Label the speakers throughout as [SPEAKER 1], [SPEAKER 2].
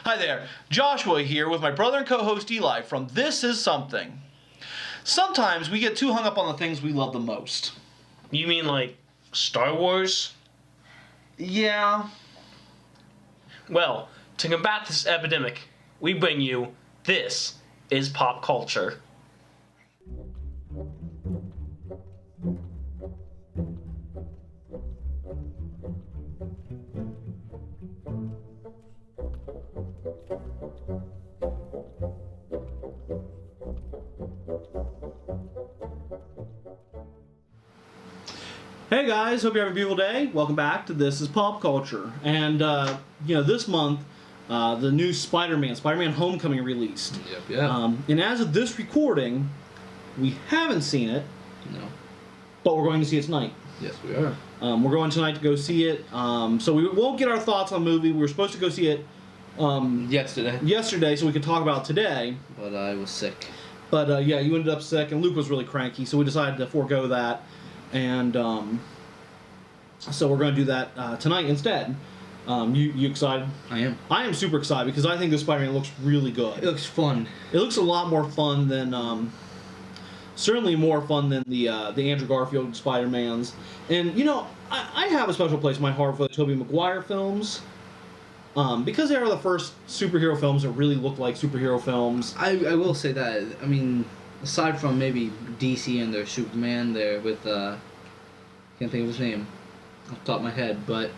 [SPEAKER 1] Hi there, Joshua here with my brother and co-host Eli from This Is Something. Sometimes we get too hung up on the things we love the most.
[SPEAKER 2] You mean like Star Wars?
[SPEAKER 1] Yeah.
[SPEAKER 2] Well, to combat this epidemic, we bring you This Is Pop Culture.
[SPEAKER 1] Hey guys, hope you have a beautiful day. Welcome back to This Is Pop Culture. And, this month, the new Spider-Man Homecoming released.
[SPEAKER 3] Yep.
[SPEAKER 1] And as of this recording, we haven't seen it.
[SPEAKER 3] No.
[SPEAKER 1] But we're going to see it tonight.
[SPEAKER 3] Yes, we are.
[SPEAKER 1] We're going tonight to go see it. So we won't get our thoughts on the movie. We were supposed to go see it yesterday so we could talk about it today.
[SPEAKER 3] But I was sick.
[SPEAKER 1] But you ended up sick, and Luke was really cranky, so we decided to forego that. And so we're going to do that tonight instead. You excited?
[SPEAKER 3] I am.
[SPEAKER 1] I am super excited because I think this Spider-Man looks really good.
[SPEAKER 3] It looks fun.
[SPEAKER 1] It looks a lot more fun than, certainly more fun than the Andrew Garfield Spider-Mans. And, I have a special place in my heart for the Tobey Maguire films. Because they are the first superhero films that really look like superhero films.
[SPEAKER 3] I will say that. I mean, aside from maybe DC and their Superman there with, can't think of his name off the top of my head, but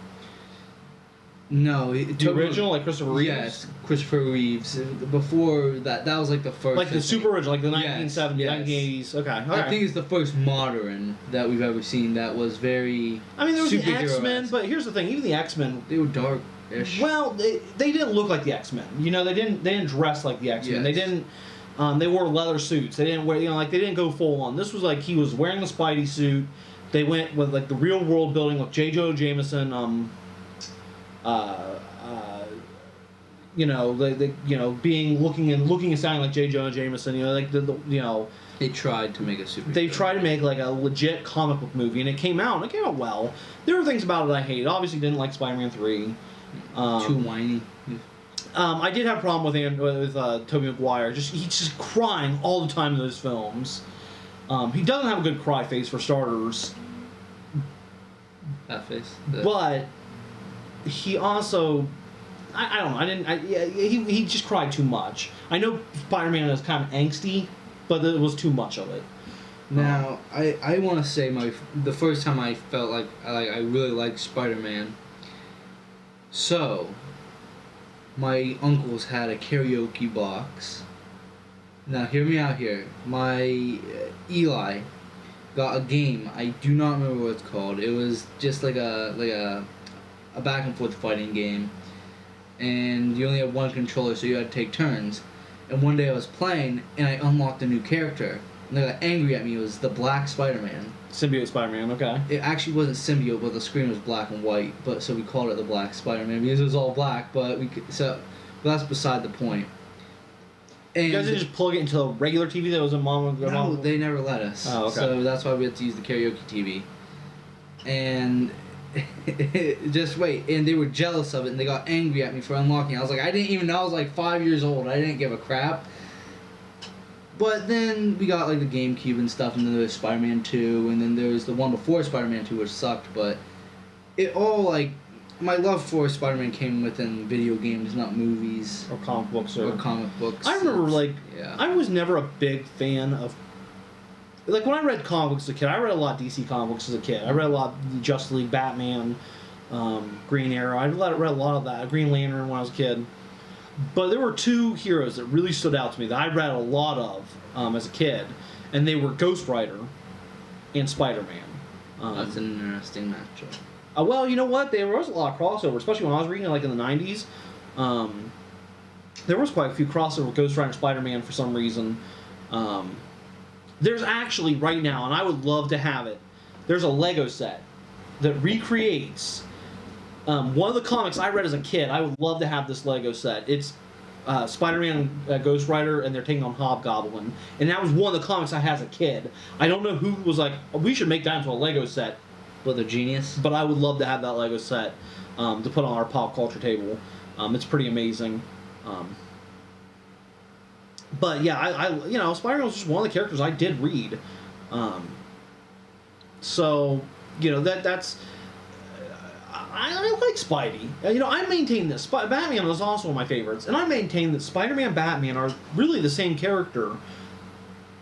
[SPEAKER 3] no.
[SPEAKER 1] The original, like Christopher Reeves?
[SPEAKER 3] Yes, Christopher Reeves. Before that was like the first.
[SPEAKER 1] Like the super original, like the 1970s,
[SPEAKER 3] yes.
[SPEAKER 1] 1980s. Okay,
[SPEAKER 3] I think it's the first modern that we've ever seen that was very.
[SPEAKER 1] I mean, there was the
[SPEAKER 3] superhero-esque.
[SPEAKER 1] X-Men, but here's the thing: even the X-Men,
[SPEAKER 3] They were dark-ish.
[SPEAKER 1] well, they didn't look like the X-Men. They didn't dress like the X-Men.
[SPEAKER 3] Yes.
[SPEAKER 1] They didn't. They wore leather suits. They didn't wear, they didn't go full on. This was like he was wearing the Spidey suit. They went with like the real world building with J. Jonah Jameson. Looking and sounding like J. Jonah Jameson.
[SPEAKER 3] They tried to make a superhero.
[SPEAKER 1] They tried to make like a legit comic book movie, and it came out well. There were things about it I hated. Obviously, didn't like Spider-Man 3.
[SPEAKER 3] Too whiny.
[SPEAKER 1] I did have a problem with Tobey Maguire. He's just crying all the time in those films. He doesn't have a good cry face for starters.
[SPEAKER 3] That face.
[SPEAKER 1] But he also, I don't know. He just cried too much. I know Spider-Man is kind of angsty, but it was too much of it.
[SPEAKER 3] Now, I want to say the first time I felt like I really liked Spider-Man. So, my uncles had a karaoke box. Now, hear me out here. My Eli got a game. I do not remember what it's called. It was just like a back and forth fighting game, and you only had one controller, so you had to take turns. And one day I was playing, and I unlocked a new character, and they got angry at me. It was the Black Spider-Man.
[SPEAKER 1] Symbiote Spider-Man, okay.
[SPEAKER 3] It actually wasn't symbiote, but the screen was black and white. But so we called it the Black Spider-Man because it was all black. But that's beside the point. And
[SPEAKER 1] you guys didn't just plug it into a regular TV that was a mom?
[SPEAKER 3] No, they never let us.
[SPEAKER 1] Oh, okay.
[SPEAKER 3] So that's why we had to use the karaoke TV. And just wait, and they were jealous of it, and they got angry at me for unlocking it. I was like, I didn't even know. I was like 5 years old. I didn't give a crap. But then we got like the GameCube and stuff, and then there was Spider-Man 2, and then there was the one before Spider-Man 2, which sucked. But it all like my love for Spider-Man came within video games, not movies
[SPEAKER 1] Or comic books.
[SPEAKER 3] or comic books.
[SPEAKER 1] I remember
[SPEAKER 3] yeah.
[SPEAKER 1] I was never a big fan of. Like, when I read comic books as a kid, I read a lot of DC comic books as a kid. I read a lot of Justice League, Batman, Green Arrow. I read a lot of that. Green Lantern when I was a kid. But there were two heroes that really stood out to me that I read a lot of as a kid. And they were Ghost Rider and Spider-Man.
[SPEAKER 3] That's an interesting matchup.
[SPEAKER 1] Well, you know what? There was a lot of crossover, especially when I was reading it, like in the 90s. There was quite a few crossover with Ghost Rider and Spider-Man for some reason. There's actually, right now, and I would love to have it, there's a Lego set that recreates one of the comics I read as a kid. I would love to have this Lego set. It's Spider-Man and Ghost Rider, and they're taking on Hobgoblin. And that was one of the comics I had as a kid. I don't know who was like, we should make that into a Lego set.
[SPEAKER 3] But they're genius.
[SPEAKER 1] But I would love to have that Lego set to put on our pop culture table. It's pretty amazing. But yeah, I Spider-Man was just one of the characters I did read. So that's I like Spidey. I maintain this. Batman was also one of my favorites, and I maintain that Spider-Man and Batman are really the same character.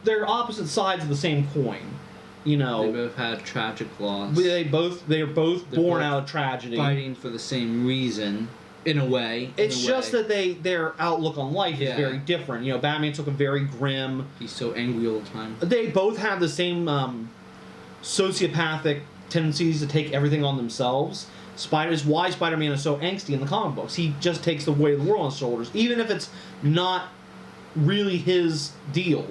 [SPEAKER 1] They're opposite sides of the same coin. They
[SPEAKER 3] both had tragic loss.
[SPEAKER 1] They are both born out of tragedy,
[SPEAKER 3] fighting for the same reason. In a way.
[SPEAKER 1] It's just that their outlook on life is very different. Batman took a very grim.
[SPEAKER 3] He's so angry all the time.
[SPEAKER 1] They both have the same sociopathic tendencies to take everything on themselves. Why Spider-Man is so angsty in the comic books. He just takes the weight of the world on his shoulders, even if it's not really his deal.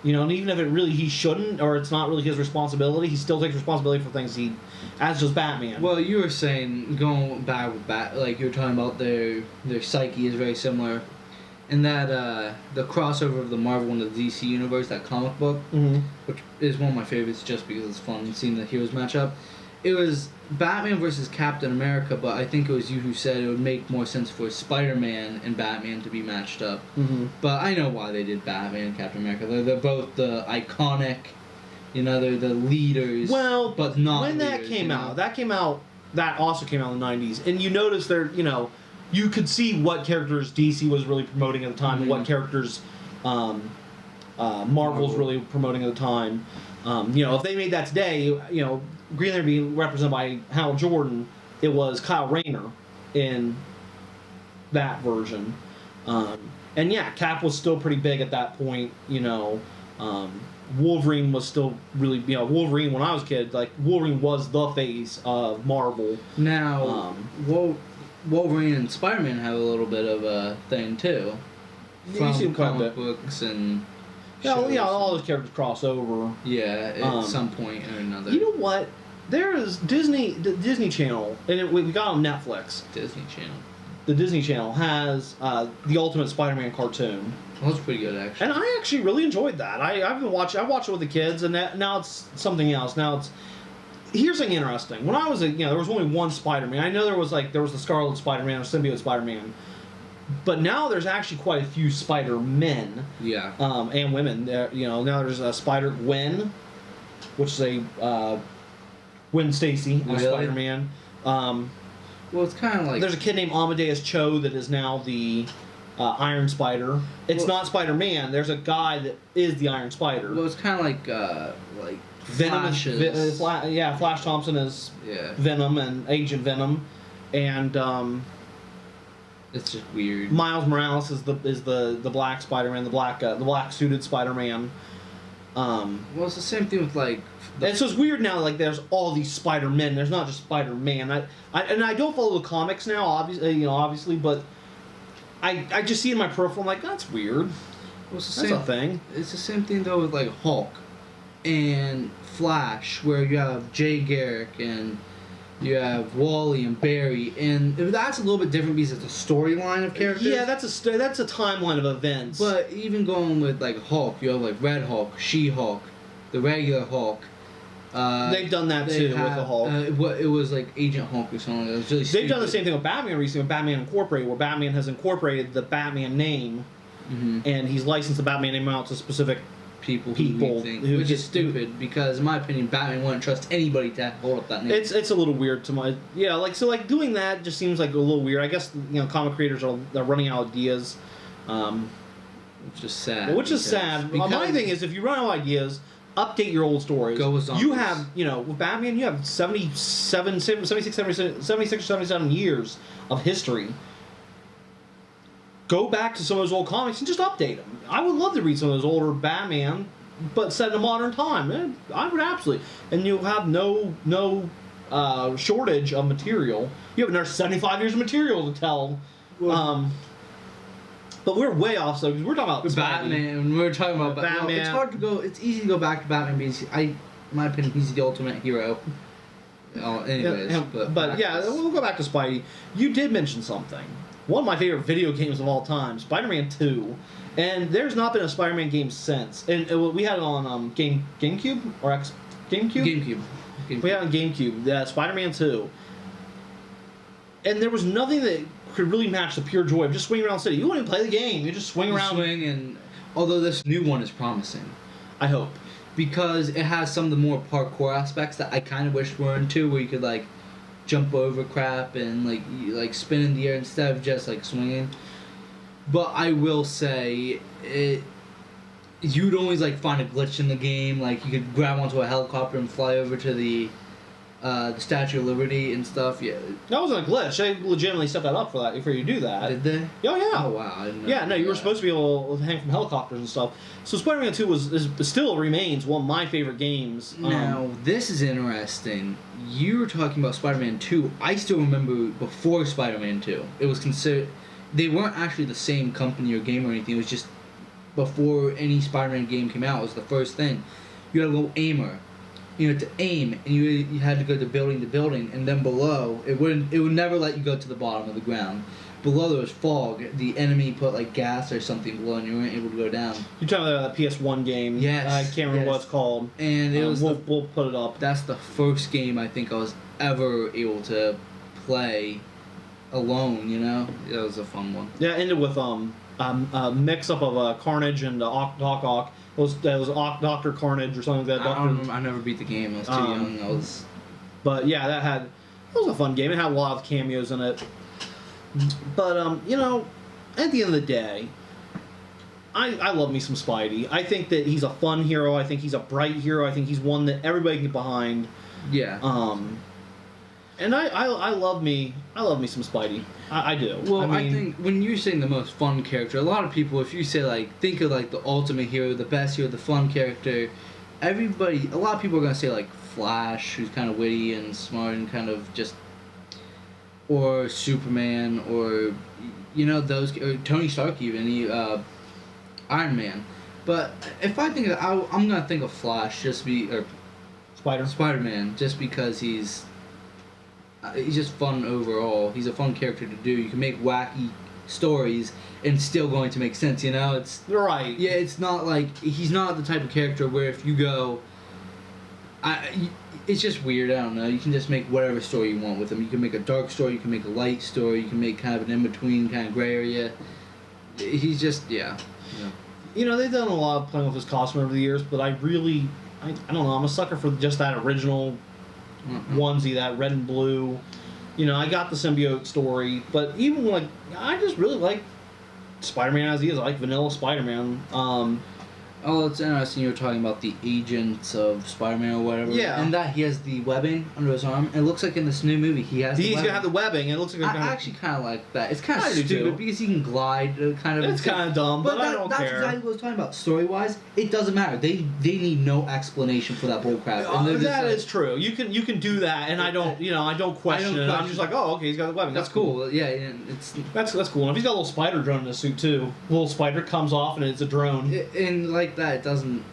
[SPEAKER 1] And even if he shouldn't, or it's not really his responsibility, he still takes responsibility for things as does Batman.
[SPEAKER 3] Well, you were saying, going back with like you were talking about their psyche is very similar. And that, the crossover of the Marvel and the DC universe, that comic book, which is one of my favorites just because it's fun seeing the heroes match up. It was Batman versus Captain America, but I think it was you who said it would make more sense for Spider-Man and Batman to be matched up. But I know why they did Batman and Captain America. They're both the iconic, they're the leaders.
[SPEAKER 1] Well,
[SPEAKER 3] but not
[SPEAKER 1] when
[SPEAKER 3] leaders,
[SPEAKER 1] that also came out in the 90s. And you notice you could see what characters DC was really promoting at the time and what characters Marvel's really promoting at the time. If they made that today, Green Lantern being represented by Hal Jordan, it was Kyle Rayner in that version. And yeah, Cap was still pretty big at that point. Wolverine was still really, Wolverine when I was a kid, Wolverine was the face of Marvel.
[SPEAKER 3] Now, Wolverine and Spider-Man have a little bit of a thing too. From comic books and shows.
[SPEAKER 1] All those characters cross over.
[SPEAKER 3] Yeah, at some point or another.
[SPEAKER 1] You know what? There is the Disney Channel, and we got on Netflix.
[SPEAKER 3] Disney Channel.
[SPEAKER 1] The Disney Channel has the Ultimate Spider-Man cartoon.
[SPEAKER 3] Well, that's pretty good, actually.
[SPEAKER 1] And I actually really enjoyed that. I watched it with the kids, and now it's something else. Here's something interesting. When I was there was only one Spider-Man. I know there was the Scarlet Spider-Man or Symbiote Spider-Man, but now there's actually quite a few Spider-Men.
[SPEAKER 3] Yeah.
[SPEAKER 1] And women. Now there's Spider-Gwen, which is a Gwen Stacy as Spider-Man.
[SPEAKER 3] Well, it's kind of like...
[SPEAKER 1] There's a kid named Amadeus Cho that is now the Iron Spider. It's not Spider-Man. There's a guy that is the Iron Spider.
[SPEAKER 3] Well, it's kind of like
[SPEAKER 1] Venom. Flash Thompson is Venom and Agent Venom, and
[SPEAKER 3] it's just weird.
[SPEAKER 1] Miles Morales is the Black Spider-Man, the black suited Spider-Man.
[SPEAKER 3] Well, it's the same thing with
[SPEAKER 1] and so it's weird now. There's all these Spider-Men. There's not just Spider-Man. I don't follow the comics now, obviously, but I just see it in my peripheral. I'm like, that's weird.
[SPEAKER 3] Well, it's the
[SPEAKER 1] That's
[SPEAKER 3] same
[SPEAKER 1] a thing.
[SPEAKER 3] It's the same thing though with Hulk and Flash, where you have Jay Garrick and you have Wally and Barry, and that's a little bit different because it's a storyline of characters.
[SPEAKER 1] Yeah, that's a timeline of events.
[SPEAKER 3] But even going with Hulk, you have Red Hulk, She-Hulk, the regular Hulk.
[SPEAKER 1] They've done that too with the Hulk.
[SPEAKER 3] It was Agent Hulk or something. It was really stupid.
[SPEAKER 1] They've done the same thing with Batman recently, with Batman Incorporated, where Batman has incorporated the Batman name, and he's licensed the Batman name out to specific
[SPEAKER 3] people
[SPEAKER 1] which
[SPEAKER 3] is stupid because, in my opinion, Batman wouldn't trust anybody to hold up that name.
[SPEAKER 1] It's a little weird to my doing that just seems a little weird. I guess comic creators are running out of ideas,
[SPEAKER 3] which is sad.
[SPEAKER 1] My thing is, if you run out of ideas, update your old stories.
[SPEAKER 3] Go with zombies.
[SPEAKER 1] You have, with Batman, you have 76 or 77 years of history. Go back to some of those old comics and just update them. I would love to read some of those older Batman, but set in a modern time. I would absolutely. And you'll have no shortage of material. You have another 75 years of material to tell. But we're way off, so because we're talking about
[SPEAKER 3] Batman. We're talking about Batman. Well, it's hard to go. It's easy to go back to Batman because in my opinion, he's the ultimate hero. Anyways,
[SPEAKER 1] but we'll go back to Spidey. You did mention something. One of my favorite video games of all time, Spider-Man 2, and there's not been a Spider-Man game since. And we had it on GameCube or GameCube. We had it on GameCube. Spider-Man 2. And there was nothing that could really match the pure joy of just swinging around the city. You wouldn't even play the game. You just swing around.
[SPEAKER 3] Swing, and although this new one is promising,
[SPEAKER 1] I hope.
[SPEAKER 3] because it has some of the more parkour aspects that I kind of wish were into, where you could like jump over crap and like spin in the air instead of just like swinging. But I will say you'd always like find a glitch in the game. Like you could grab onto a helicopter and fly over to the Statue of Liberty and stuff. Yeah.
[SPEAKER 1] That wasn't a glitch. They legitimately set that up for you to do that.
[SPEAKER 3] Did they?
[SPEAKER 1] Oh yeah.
[SPEAKER 3] Oh wow. I didn't know
[SPEAKER 1] Yeah, no, you were
[SPEAKER 3] that.
[SPEAKER 1] supposed to be able to hang from helicopters and stuff. So Spider-Man 2 still remains one of my favorite games.
[SPEAKER 3] Now, this is interesting. You were talking about Spider-Man 2. I still remember before Spider-Man 2. It was considered... They weren't actually the same company or game or anything. It was just before any Spider-Man game came out. It was the first thing. You had a little aimer. You had to aim, and you had to go to building, and then below, it would never let you go to the bottom of the ground. Below there was fog. The enemy put like gas or something below, and you weren't able to go down.
[SPEAKER 1] You're talking about the PS1 game.
[SPEAKER 3] Yes.
[SPEAKER 1] I can't remember
[SPEAKER 3] yes.
[SPEAKER 1] what it's called.
[SPEAKER 3] And it was
[SPEAKER 1] we'll put it up.
[SPEAKER 3] that's the first game I think I was ever able to play alone. You know, that was a fun one.
[SPEAKER 1] Yeah, it ended with a mix up of Carnage and Doc Ock. That was Dr. Carnage or something like that.
[SPEAKER 3] I never beat the game. I was too young.
[SPEAKER 1] But yeah, that was a fun game. It had a lot of cameos in it. But you know, at the end of the day, I love me some Spidey. I think that he's a fun hero. I think he's a bright hero. I think he's one that everybody can get behind.
[SPEAKER 3] Yeah.
[SPEAKER 1] And I love me some Spidey. I do.
[SPEAKER 3] Well,
[SPEAKER 1] I
[SPEAKER 3] I think when you're saying the most fun character, a lot of people, if you say like, think of like the ultimate hero, the best hero, the fun character, a lot of people are gonna say like Flash, who's kind of witty and smart and kind of just, or Superman, or you know those, or Tony Stark even, Iron Man. But if I think of, I'm gonna think of Flash or Spider-Man, just because he's just fun overall. He's a fun character to do. You can make wacky stories and still going to make sense, you know? It's
[SPEAKER 1] right.
[SPEAKER 3] Yeah, it's not like he's not the type of character where if you go it's just weird, I don't know. You can just make whatever story you want with him. You can make a dark story, you can make a light story, you can make kind of an in-between kind of gray area. He's just yeah.
[SPEAKER 1] You know, they've done a lot of playing with his costume over the years, but I don't know, I'm a sucker for just that original onesie, that red and blue. You know, I got the symbiote story, but even like I just really like Spider-Man as he is. I like vanilla Spider-Man.
[SPEAKER 3] Oh, it's interesting you were talking about the agents of Spider-Man or whatever.
[SPEAKER 1] Yeah.
[SPEAKER 3] And that he has the webbing under his arm. And it looks like in this new movie he has
[SPEAKER 1] He's gonna have the webbing, and it looks like
[SPEAKER 3] I actually kind of like that. It's kind of
[SPEAKER 1] I do
[SPEAKER 3] stupid
[SPEAKER 1] too.
[SPEAKER 3] because he can glide.
[SPEAKER 1] It's kind of dumb, but I don't
[SPEAKER 3] that's
[SPEAKER 1] care.
[SPEAKER 3] exactly what I was talking about. Story-wise, it doesn't matter. They need no explanation for that bullcrap.
[SPEAKER 1] That is true. You can do that, and I don't question it. I'm just like, oh, okay, he's got the webbing.
[SPEAKER 3] That's cool. Yeah, it's
[SPEAKER 1] that's cool. And if he's got a little spider drone in his suit too, a little spider comes off and it's a drone.
[SPEAKER 3] And like that, it doesn't.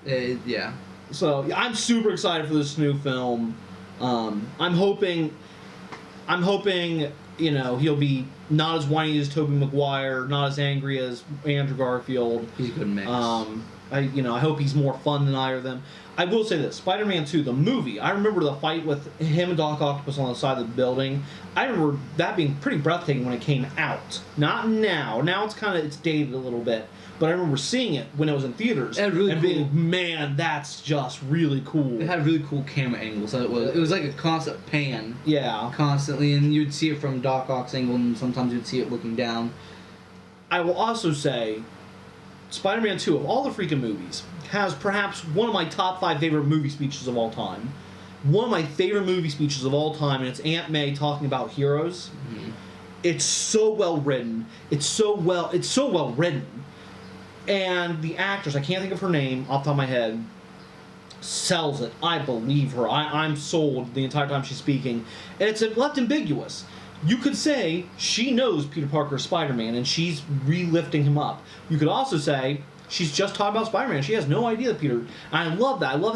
[SPEAKER 3] Yeah.
[SPEAKER 1] So I'm super excited for this new film. I'm hoping, you know, he'll be not as whiny as Tobey Maguire, not as angry as Andrew Garfield.
[SPEAKER 3] He's a good mix.
[SPEAKER 1] I hope he's more fun than either of them. I will say this: Spider-Man 2, the movie. I remember the fight with him and Doc Octopus on the side of the building. I remember that being pretty breathtaking when it came out. Not now. Now it's dated a little bit. But I remember seeing it when it was in theaters being, man, that's just really cool.
[SPEAKER 3] It had really cool camera angles. It was like a constant pan.
[SPEAKER 1] Yeah.
[SPEAKER 3] Constantly, and you'd see it from Doc Ock's angle, and sometimes you'd see it looking down.
[SPEAKER 1] I will also say, Spider-Man 2, of all the freaking movies, has perhaps one of my top 5 favorite movie speeches of all time. One of my favorite movie speeches of all time, and it's Aunt May talking about heroes. Mm-hmm. It's so well written. It's so well written. And the actress, I can't think of her name off the top of my head, sells it. I believe her. I'm sold the entire time she's speaking. And it's left ambiguous. You could say she knows Peter Parker is Spider-Man and she's relifting him up. You could also say she's just talking about Spider-Man. She has no idea that Peter... And I love that. I love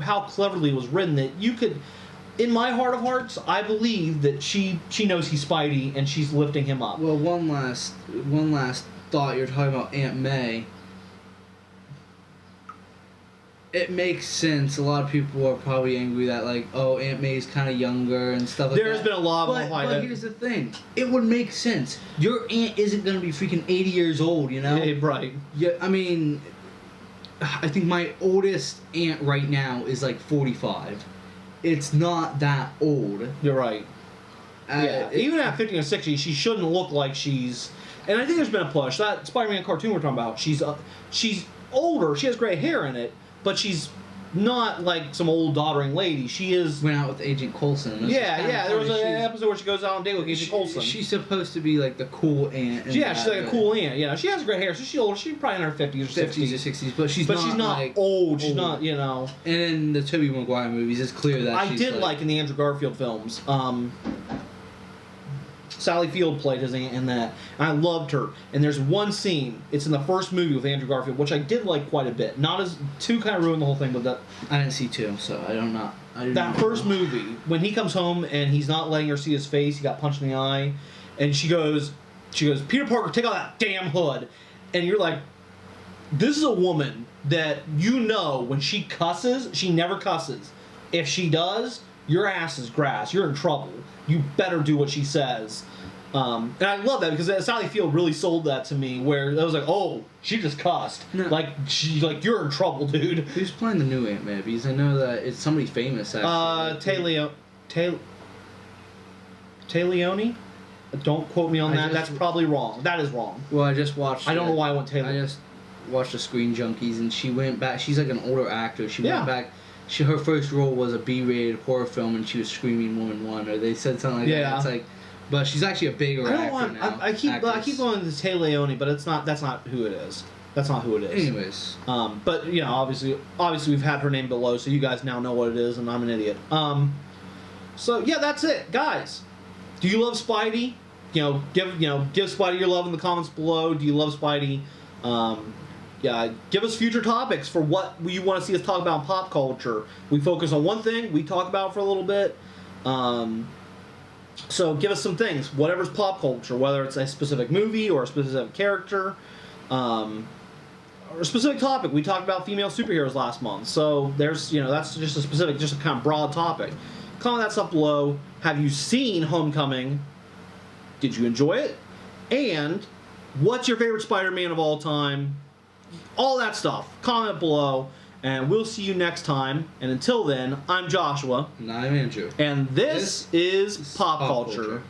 [SPEAKER 1] how cleverly it was written that you could... In my heart of hearts, I believe that she knows he's Spidey and she's lifting him up.
[SPEAKER 3] Well, one last thought. You're talking about Aunt May. it makes sense. A lot of people are probably angry that, like, oh, Aunt May's kind of younger and stuff like that.
[SPEAKER 1] There's been a lot of
[SPEAKER 3] But here's the thing. It would make sense. Your aunt isn't going to be freaking 80 years old, you know?
[SPEAKER 1] Yeah, right.
[SPEAKER 3] Yeah, I mean, I think my oldest aunt right now is like 45. It's not that old.
[SPEAKER 1] You're right. Yeah, even at 50 or 60, she shouldn't look like she's... And I think there's been a push. That Spider-Man cartoon we're talking about, she's older. She has gray hair in it, but she's not like some old doddering lady. She is...
[SPEAKER 3] Went out with Agent Coulson.
[SPEAKER 1] Yeah. There was an episode where she goes out on a date with Agent Coulson.
[SPEAKER 3] She's supposed to be like the cool aunt.
[SPEAKER 1] Yeah, she's like a cool aunt. Yeah, she has gray hair, so she's older. She's probably in her 50s or 60s.
[SPEAKER 3] 50s or 60s, but she's not like
[SPEAKER 1] old. She's not, you know...
[SPEAKER 3] And in the Tobey Maguire movies, it's clear that
[SPEAKER 1] I did like in the Andrew Garfield films, Sally Field played his aunt in that, and I loved her. And there's one scene, it's in the first movie with Andrew Garfield, which I did like quite a bit. Not as... 2 kind of ruined the whole thing, but that...
[SPEAKER 3] I didn't see 2, so I don't know.
[SPEAKER 1] That first movie, when he comes home and he's not letting her see his face, he got punched in the eye, and she goes, Peter Parker, take off that damn hood. And you're like, this is a woman that you know when she cusses, she never cusses. If she does, your ass is grass. You're in trouble. You better do what she says. And I love that because Sally Field really sold that to me, where I was like, oh, she just cussed. No. Like, you're in trouble, dude.
[SPEAKER 3] Who's playing the new Aunt May? Because I know that it's somebody famous, actually. Taleone? Don't quote me on that. That's probably wrong. That is wrong. Well, I just watched...
[SPEAKER 1] I don't know why I went Taylor.
[SPEAKER 3] I just watched the Screen Junkies, and she went back... She's like an older actor. She went back... her first role was a B-rated horror film, and she was Screaming Woman 1, or they said something like that. It's like... But she's actually a bigger actor now.
[SPEAKER 1] I keep going to Taleone, but it's not. That's not who it is. That's not who it is.
[SPEAKER 3] Anyways.
[SPEAKER 1] But you know, obviously we've had her name below, so you guys now know what it is, and I'm an idiot. So yeah, that's it, guys. Do you love Spidey? Give Spidey your love in the comments below. Do you love Spidey? Give us future topics for what you want to see us talk about in pop culture. We focus on one thing, we talk about it for a little bit. So give us some things, whatever's pop culture, whether it's a specific movie or a specific character, or a specific topic. We talked about female superheroes last month, so there's, that's just a kind of broad topic. Comment that stuff below. Have you seen Homecoming? Did you enjoy it? And what's your favorite Spider-Man of all time? All that stuff. Comment below. And we'll see you next time. And until then, I'm Joshua.
[SPEAKER 3] And I'm Andrew.
[SPEAKER 1] And this is Pop Culture.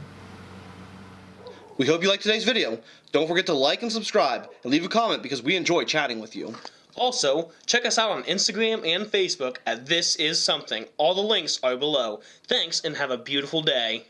[SPEAKER 1] We hope you liked today's video. Don't forget to like and subscribe, and leave a comment because we enjoy chatting with you.
[SPEAKER 2] Also, check us out on Instagram and Facebook at This Is Something. All the links are below. Thanks, and have a beautiful day.